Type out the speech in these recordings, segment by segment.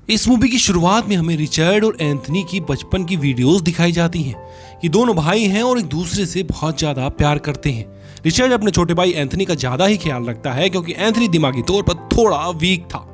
इस मूवी की शुरुआत में हमें रिचर्ड और एंथनी की बचपन की वीडियोस दिखाई जाती हैं कि दोनों भाई हैं और एक दूसरे से बहुत ज्यादा प्यार करते हैं। रिचर्ड अपने छोटे भाई एंथनी का ज्यादा ही ख्याल रखता है क्योंकि एंथनी दिमागी तौर पर थोड़ा वीक था।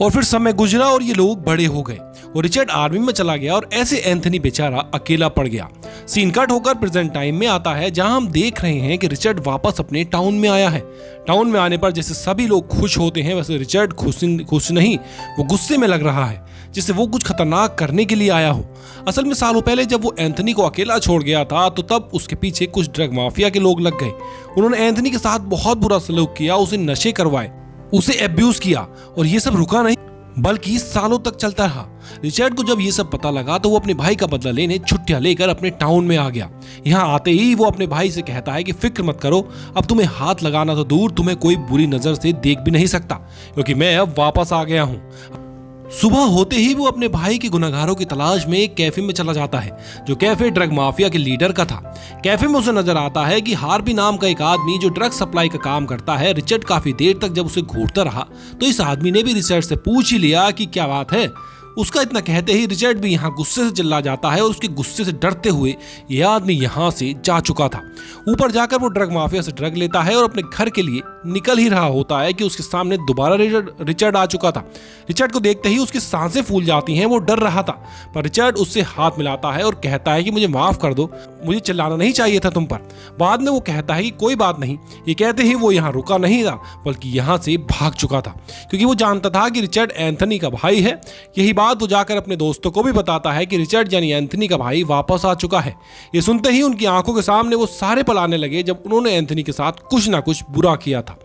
और फिर समय गुजरा और ये लोग बड़े हो गए और रिचर्ड आर्मी में चला गया और ऐसे एंथनी बेचारा अकेला पड़ गया। सीन कट होकर प्रेजेंट टाइम में आता है जहां हम देख रहे हैं कि रिचर्ड वापस अपने टाउन में आया है। टाउन में आने पर जैसे सभी लोग खुश होते हैं वैसे रिचर्ड खुश नहीं, वो गुस्से में लग रहा है जिससे वो कुछ खतरनाक करने के लिए आया हो। असल में सालों पहले जब वो एंथनी को अकेला छोड़ गया था तो तब उसके पीछे कुछ ड्रग माफिया के लोग लग गए। उन्होंने एंथनी के साथ बहुत बुरा सलूक किया, उसे नशे करवाए, उसे एब्यूज किया और ये सब रुका नहीं बल्कि सालों तक चलता रहा। रिचर्ड को जब ये सब पता लगा तो वो अपने भाई का बदला लेने छुट्टियां लेकर अपने टाउन में आ गया। यहाँ आते ही वो अपने भाई से कहता है कि फिक्र मत करो, अब तुम्हें हाथ लगाना तो दूर, तुम्हें कोई बुरी नजर से देख भी नहीं सकता क्योंकि मैं अब वापस आ गया हूँ। सुबह होते ही वो अपने भाई के गुनहगारों की तलाश में एक कैफे में चला जाता है जो कैफे ड्रग माफिया के लीडर का था। कैफे में उसे नजर आता है कि हार्बी नाम का एक आदमी जो ड्रग सप्लाई का काम करता है। रिचर्ड काफी देर तक जब उसे घूरता रहा तो इस आदमी ने भी रिचर्ड से पूछ ही लिया कि क्या बात है। उसका इतना कहते ही रिचर्ड भी यहाँ गुस्से से चिल्ला जाता है और उसके गुस्से से डरते हुए यह आदमी यहाँ से जा चुका था। ऊपर जाकर वो ड्रग माफिया से ड्रग लेता है और अपने घर के लिए निकल ही रहा होता है कि उसके सामने दोबारा रिचर्ड आ चुका था। रिचर्ड को देखते ही उसकी सांसें फूल जाती हैं, वो डर रहा था पर रिचर्ड उससे हाथ मिलाता है और कहता है कि मुझे माफ कर दो, मुझे चिल्लाना नहीं चाहिए था तुम पर। बाद में वो कहता है कि कोई बात नहीं। ये कहते ही वो यहाँ रुका नहीं था बल्कि यहाँ से भाग चुका था क्योंकि वो जानता था कि रिचर्ड एंथनी का भाई है। यही बात वो जाकर अपने दोस्तों को भी बताता है कि रिचर्ड यानी एंथनी का भाई वापस आ चुका है। ये सुनते ही उनकी आंखों के सामने वो सारे पल आने लगे जब उन्होंने एंथनी के साथ कुछ ना कुछ बुरा किया था।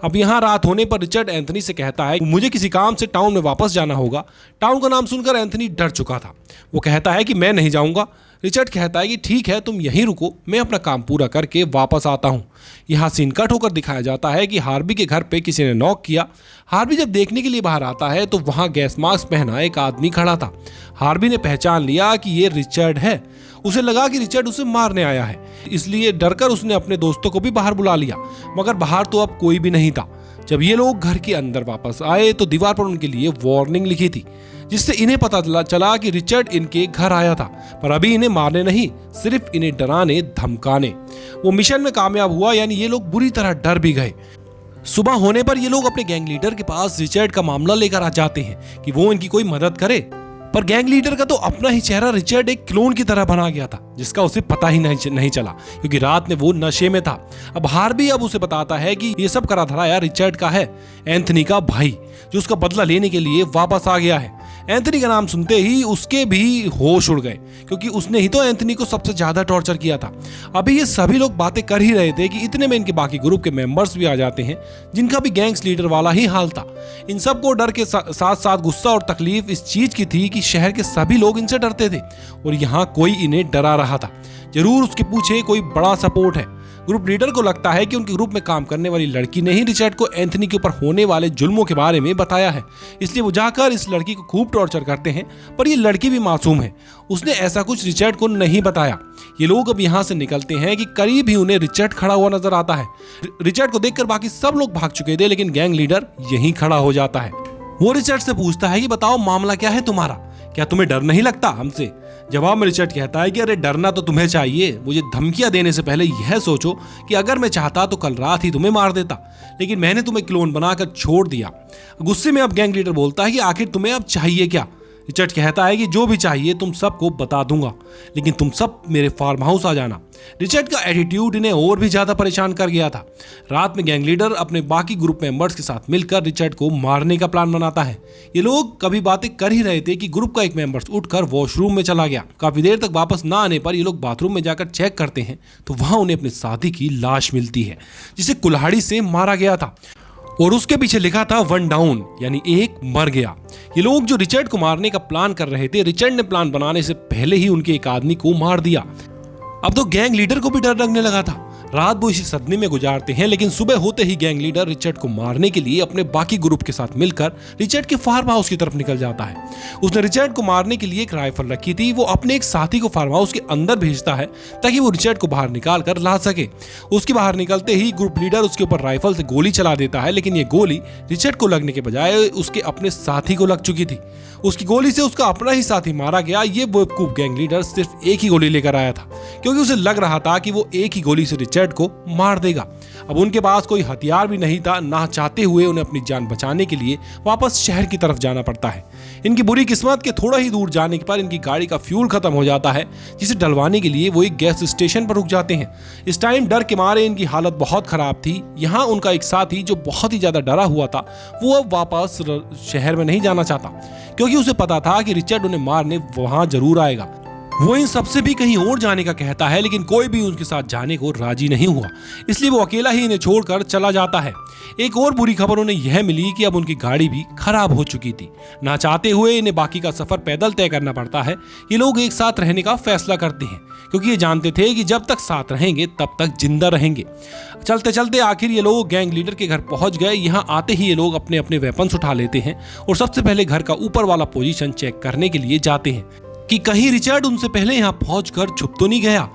अब यहाँ रात होने पर रिचर्ड एंथनी से कहता है मुझे किसी काम से टाउन में वापस जाना होगा। टाउन का नाम सुनकर एंथनी डर चुका था। वो कहता है कि मैं नहीं जाऊंगा। रिचर्ड कहता है कि ठीक है, तुम यहीं रुको, मैं अपना काम पूरा करके वापस आता हूँ। यहाँ सीन कट होकर दिखाया जाता है कि हार्बी के घर पे किसी ने नॉक किया। हार्बी जब देखने के लिए बाहर आता है तो वहाँ गैस मास्क पहना एक आदमी खड़ा था। हार्बी ने पहचान लिया कि ये रिचर्ड है। उसे लगा कि रिचर्ड उसे मारने आया है, इसलिए डरकर उसने अपने दोस्तों को भी बाहर बुला लिया, मगर बाहर तो अब कोई भी नहीं था। जब ये लोग घर के अंदर वापस आए तो दीवार पर उनके लिए वार्निंग लिखी थी जिससे इन्हें पता चला कि रिचर्ड इनके घर आया था, पर अभी इन्हें मारने नहीं, सिर्फ इन्हें डराने धमकाने। वो मिशन में कामयाब हुआ, यानी ये लोग बुरी तरह डर भी गए। सुबह होने पर ये लोग अपने गैंग लीडर के पास रिचर्ड का मामला लेकर आ जाते हैं कि वो इनकी कोई मदद करे, पर गैंग लीडर का तो अपना ही चेहरा रिचर्ड एक क्लोन की तरह बना गया था जिसका उसे पता ही नहीं चला क्योंकि रात में वो नशे में था। अब हार्बी अब उसे बताता है कि ये सब करा धराया रिचर्ड का है, एंथनी का भाई, जो उसका बदला लेने के लिए वापस आ गया है। एंथनी का नाम सुनते ही उसके भी होश उड़ गए क्योंकि उसने ही तो एंथनी को सबसे ज्यादा टॉर्चर किया था। अभी ये सभी लोग बातें कर ही रहे थे कि इतने में इनके बाकी ग्रुप के मेंबर्स भी आ जाते हैं जिनका भी गैंग्स लीडर वाला ही हाल था। इन सबको डर के साथ साथ गुस्सा और तकलीफ इस चीज की थी कि शहर के सभी लोग इनसे डरते थे और यहाँ कोई इन्हें डरा रहा था। जरूर उसके पीछे कोई बड़ा सपोर्ट है। ग्रुप लीडर को लगता है कि उनके ग्रुप में काम करने वाली लड़की ने ही रिचर्ड को एंथनी के ऊपर होने वाले जुल्मों के बारे में बताया है, इसलिए वो जाकर इस लड़की को खूब टॉर्चर करते हैं। पर ये लड़की भी मासूम है, उसने ऐसा कुछ रिचर्ड को नहीं बताया। ये लोग अब यहाँ से निकलते हैं कि करीब ही उन्हें रिचर्ड खड़ा हुआ नजर आता है। रिचर्ड को देखकर बाकी सब लोग भाग चुके थे लेकिन गैंग लीडर यहीं खड़ा हो जाता है। वो रिचर्ड से पूछता है कि बताओ मामला क्या है तुम्हारा, क्या तुम्हें डर नहीं लगता हमसे? जवाब में रिचर्ड कहता है कि अरे डरना तो तुम्हें चाहिए, मुझे धमकियां देने से पहले यह सोचो कि अगर मैं चाहता तो कल रात ही तुम्हें मार देता, लेकिन मैंने तुम्हें क्लोन बनाकर छोड़ दिया। गुस्से में अब गैंग लीडर बोलता है कि आखिर तुम्हें अब चाहिए क्या? रिचर्ड कहता है कि जो भी चाहिए तुम सबको बता दूंगा, लेकिन तुम सब मेरे फार्म हाउस आ जाना। रिचर्ड का एटीट्यूड इन्हें और भी ज्यादा परेशान कर गया था। रात में गैंग लीडर अपने बाकी ग्रुप मेंबर्स के साथ मिलकर रिचर्ड को मारने का प्लान बनाता है। ये लोग कभी बातें कर ही रहे थे कि ग्रुप का एक मेंबर उठकर वॉशरूम में चला गया। काफी देर तक वापस ना आने पर ये लोग बाथरूम में जाकर चेक करते हैं तो वहां उन्हें अपने साथी की लाश मिलती है जिसे कुल्हाड़ी से मारा गया था और उसके पीछे लिखा था 1 डाउन, यानी एक मर गया। ये लोग जो रिचर्ड को मारने का प्लान कर रहे थे, रिचर्ड ने प्लान बनाने से पहले ही उनके एक आदमी को मार दिया। अब तो गैंग लीडर को भी डर लगने लगा था। रात वो इसी सदमे में गुजारते हैं, लेकिन सुबह होते ही गैंग लीडर रिचर्ड को मारने के लिए अपने बाकी ग्रुप के साथ मिलकर रिचर्ड के फार्म हाउस की तरफ निकल जाता है। उसने रिचर्ड को मारने के लिए एक राइफल रखी थी। वो अपने एक साथी को फार्म हाउस के अंदर भेजता है ताकि वो रिचर्ड को बाहर निकाल कर ला सके। उसके बाहर निकलते ही ग्रुप लीडर उसके ऊपर राइफल से गोली चला देता है, लेकिन ये गोली रिचर्ड को लगने के बजाय उसके अपने साथी को लग चुकी थी। उसकी गोली से उसका अपना ही साथी मारा गया। ये बेवकूफ गैंग लीडर सिर्फ एक ही गोली लेकर आया था, क्योंकि उसे लग रहा था कि वो एक ही गोली से रिचर्ड को मार देगा। अब उनके पास कोई हथियार भी नहीं था, ना चाहते हुए उन्हें अपनी जान बचाने के लिए वापस शहर की तरफ जाना पड़ता है। इनकी बुरी किस्मत के थोड़ा ही दूर जाने पर इनकी गाड़ी का फ्यूल खत्म हो जाता है, जिसे डलवाने के लिए वो एक गैस स्टेशन पर रुक जाते हैं। इस टाइम डर के मारे इनकी हालत बहुत खराब थी। यहाँ उनका एक साथी जो बहुत ही ज्यादा डरा हुआ था, वो अब वापस शहर में नहीं जाना चाहता, क्योंकि उसे पता था कि रिचर्ड उन्हें मारने वहां जरूर आएगा। वो इन सबसे भी कहीं और जाने का कहता है, लेकिन कोई भी उनके साथ जाने को राजी नहीं हुआ, इसलिए वो अकेला ही इन्हें छोड़कर चला जाता है। एक और बुरी खबर उन्हें यह मिली कि अब उनकी गाड़ी भी खराब हो चुकी थी। ना चाहते हुए इन्हें बाकी का सफर पैदल तय करना पड़ता है। ये लोग एक साथ रहने का फैसला करते हैं, क्योंकि ये जानते थे कि जब तक साथ रहेंगे तब तक जिंदा रहेंगे। चलते चलते आखिर ये लोग गैंग लीडर के घर पहुंच गए। यहाँ आते ही ये लोग अपने अपने वेपन्स उठा लेते हैं और सबसे पहले घर का ऊपर वाला पोजीशन चेक करने के लिए जाते हैं कि कहीं रिचर्ड उनसे पहले यहाँ पहुंचकर छुप तो नहीं गया।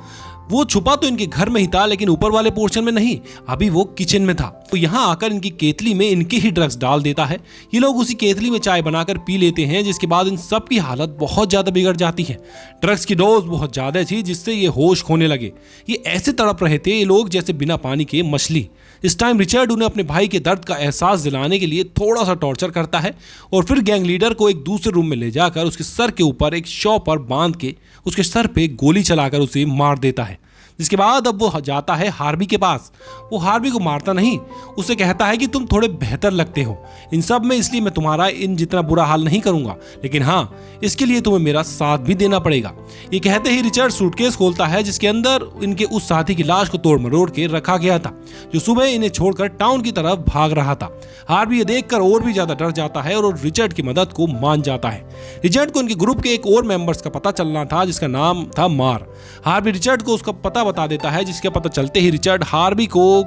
वो छुपा तो इनके घर में ही था, लेकिन ऊपर वाले पोर्शन में नहीं, अभी वो किचन में था। तो यहाँ आकर इनकी केतली में इनके ही ड्रग्स डाल देता है। ये लोग उसी केतली में चाय बनाकर पी लेते हैं, जिसके बाद इन सब की हालत बहुत ज्यादा बिगड़ जाती है। ड्रग्स की डोज बहुत ज्यादा थी, जिससे ये होश खोने लगे। ये ऐसे तड़प रहे थे ये लोग जैसे बिना पानी के मछली। इस टाइम रिचर्ड उन्हें अपने भाई के दर्द का एहसास दिलाने के लिए थोड़ा सा टॉर्चर करता है और फिर गैंग लीडर को एक दूसरे रूम में ले जाकर उसके सर के ऊपर एक शॉ पर बांध के उसके सर पे गोली चलाकर उसे मार देता है। जिसके बाद अब वो जाता है हार्वी के पास। वो हार्वी को मारता नहीं, उसे कहता है कि तुम थोड़े बेहतर लगते हो इन सब में, इसलिए मैं तुम्हारा इन जितना बुरा हाल नहीं करूंगा, लेकिन हाँ, इसके लिए तुम्हें मेरा साथ भी देना पड़ेगा। ये कहते ही रिचर्ड सूटकेस खोलता है, जिसके अंदर इनके उस साथी की लाश को तोड़ मरोड़ के रखा गया था, जो सुबह इन्हें छोड़कर टाउन की तरफ भाग रहा था। हार्वी ये देखकर और भी ज्यादा डर जाता है और रिचर्ड की मदद को मान जाता है। रिचर्ड को इनके ग्रुप के एक और मेंबर्स का पता चलना था, जिसका नाम था मार। हार्वी रिचर्ड को उसका पता बता देता है, जिसके पता चलते ही रिचर्ड हार्वी को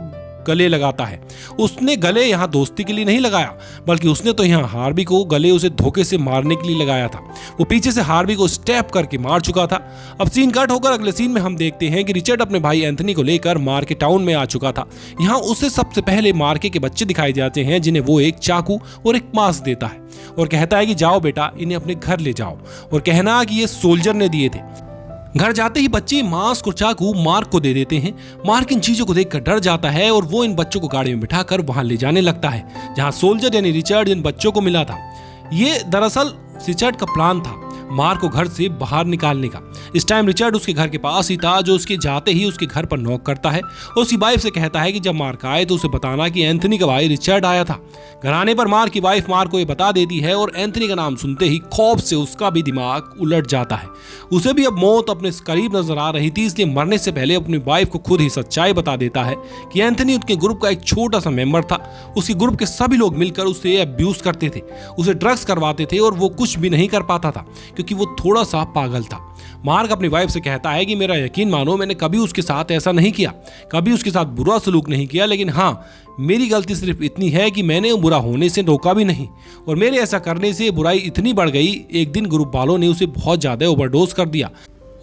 गले लगाता है। उसने गले यहाँ दोस्ती के लिए नहीं लगाया, बल्कि उसने तो यहाँ हार्वी को गले उसे धोखे से मारने के लिए लगाया था। वो पीछे से हार्वी को स्टेप करके मार चुका था। अब सीन कट होकर अगले सीन में हम देखते हैं कि रिचर्ड अपने भाई एंथनी को लेकर मार के टाउन में आ चुका था। यहाँ उसे सबसे पहले मार्के के बच्चे दिखाई जाते हैं, जिन्हें वो एक चाकू और एक मास्क देता है और कहता है कि जाओ बेटा, इन्हें अपने घर ले जाओ, और कहना कि ये सोल्जर ने दिए थे। घर जाते ही बच्चे मास्क और चाकू मार्क को दे देते हैं। मार्क इन चीजों को देखकर डर जाता है और वो इन बच्चों को गाड़ी में बिठाकर वहां ले जाने लगता है, जहां सोल्जर यानी रिचर्ड इन बच्चों को मिला था। ये दरअसल रिचर्ड का प्लान था मार्क को घर से बाहर निकालने का। इस टाइम रिचर्ड उसके घर के पास ही था, जो उसके जाते ही उसके घर पर नॉक करता है और उसकी वाइफ से कहता है कि जब मार्क आए तो उसे बताना कि एंथनी का भाई रिचर्ड आया था। घर आने पर मार्क की वाइफ मार्क को ये बता देती है और एंथनी का नाम सुनते ही खौफ से उसका भी दिमाग उलट जाता है। उसे भी अब मौत अपने करीब नजर आ रही थी, इसलिए मरने से पहले अपनी वाइफ को खुद ही सच्चाई बता देता है कि एंथनी उनके ग्रुप का एक छोटा सा मेंबर था। उसके ग्रुप के सभी लोग मिलकर उसे अब्यूज करते थे, उसे ड्रग्स करवाते थे और वो कुछ भी नहीं कर पाता था, क्योंकि वो थोड़ा सा पागल था। मार्क अपनी वाइफ से कहता है कि मेरा यकीन मानो, मैंने कभी उसके साथ ऐसा नहीं किया, कभी उसके साथ बुरा सलूक नहीं किया, लेकिन हाँ, मेरी गलती सिर्फ इतनी है कि मैंने बुरा होने से रोका भी नहीं, और मेरे ऐसा करने से बुराई इतनी बढ़ गई, एक दिन ग्रुप वालों ने उसे बहुत ज्यादा ओवरडोज कर दिया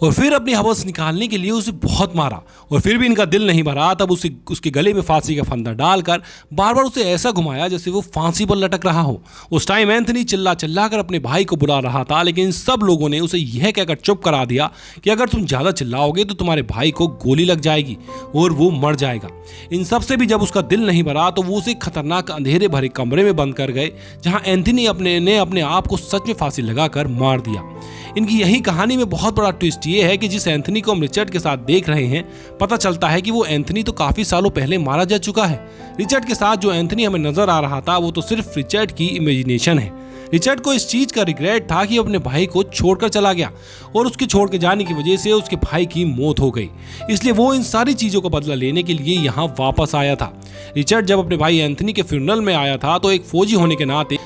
और फिर अपनी हवस निकालने के लिए उसे बहुत मारा, और फिर भी इनका दिल नहीं भरा। तब उसे उसके गले में फांसी का फंदा डालकर बार बार उसे ऐसा घुमाया जैसे वो फांसी पर लटक रहा हो। उस टाइम एंथनी चिल्ला चिल्ला कर अपने भाई को बुला रहा था, लेकिन सब लोगों ने उसे यह कहकर चुप करा दिया कि अगर तुम ज्यादा चिल्लाओगे तो तुम्हारे भाई को गोली लग जाएगी और वो मर जाएगा। इन सब से भी जब उसका दिल नहीं भरा तो वो उसे खतरनाक अंधेरे भरे कमरे में बंद कर गए, जहां एंथनी अपने आप को सच में फांसी लगाकर मार दिया। इनकी यही कहानी में बहुत बड़ा ट्विस्ट ये है कि जिस एंथनी को हम रिचर्ड के साथ देख रहे हैं, पता चलता है कि वो एंथनी तो काफी सालों पहले मारा जा चुका है। रिचर्ड के साथ जो एंथनी हमें नजर आ रहा था वो तो सिर्फ रिचर्ड की इमेजिनेशन है। रिचर्ड को इस चीज का रिग्रेट था कि अपने भाई को छोड़कर चला गया और उसके छोड़ के जाने की वजह से उसके भाई की मौत हो गई, इसलिए वो इन सारी चीजों का बदला लेने के लिए यहाँ वापस आया था। रिचर्ड जब अपने भाई एंथनी के फ्यूनरल में आया था तो एक फौजी होने के नाते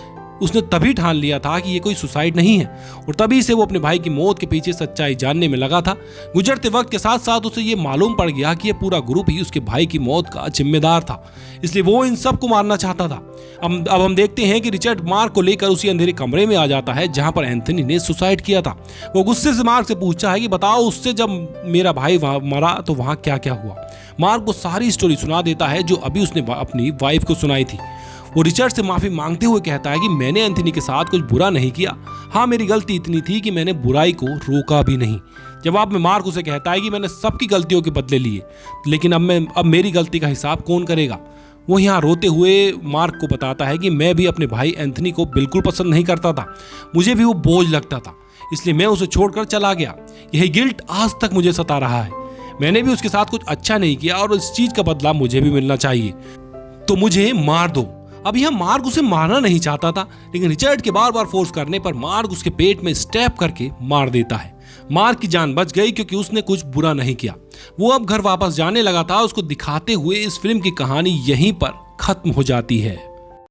उसने तभी ठान लिया था कि ये कोई सुसाइड नहीं है और तभी से वो अपने भाई की मौत के पीछे सच्चाई जानने में लगा था। गुजरते वक्त के साथ साथ उसे ये मालूम पड़ गया कि ये पूरा ग्रुप ही उसके भाई की मौत का जिम्मेदार था, इसलिए वो इन सबको मारना चाहता था। अब हम देखते हैं कि रिचर्ड मार्क को लेकर उसी अंधेरे कमरे में आ जाता है जहां पर एंथनी ने सुसाइड किया था। वो गुस्से से मार्क से पूछता है कि बताओ उससे जब मेरा भाई मरा तो वहां क्या क्या हुआ। मार्क को सारी स्टोरी सुना देता है जो अभी उसने अपनी वाइफ को सुनाई थी। वो रिचर्ड से माफी मांगते हुए कहता है कि मैंने एंथनी के साथ कुछ बुरा नहीं किया, हाँ मेरी गलती इतनी थी कि मैंने बुराई को रोका भी नहीं। जवाब में मार्क उसे कहता है कि मैंने सबकी गलतियों के बदले लिए, लेकिन अब मेरी गलती का हिसाब कौन करेगा। वो यहाँ रोते हुए मार्क को बताता है कि मैं भी अपने भाई एंथनी को बिल्कुल पसंद नहीं करता था, मुझे भी वो बोझ लगता था, इसलिए मैं उसे छोड़कर चला गया। यही गिल्ट आज तक मुझे सता रहा है। मैंने भी उसके साथ कुछ अच्छा नहीं किया और इस चीज का बदला मुझे भी मिलना चाहिए, तो मुझे मार दो। अब यह मार्क उसे मारना नहीं चाहता था, लेकिन रिचर्ड के बार बार फोर्स करने पर मार्क उसके पेट में स्टैब करके मार देता है। मार्क की जान बच गई क्योंकि उसने कुछ बुरा नहीं किया। वो अब घर वापस जाने लगा था। उसको दिखाते हुए इस फिल्म की कहानी यहीं पर खत्म हो जाती है।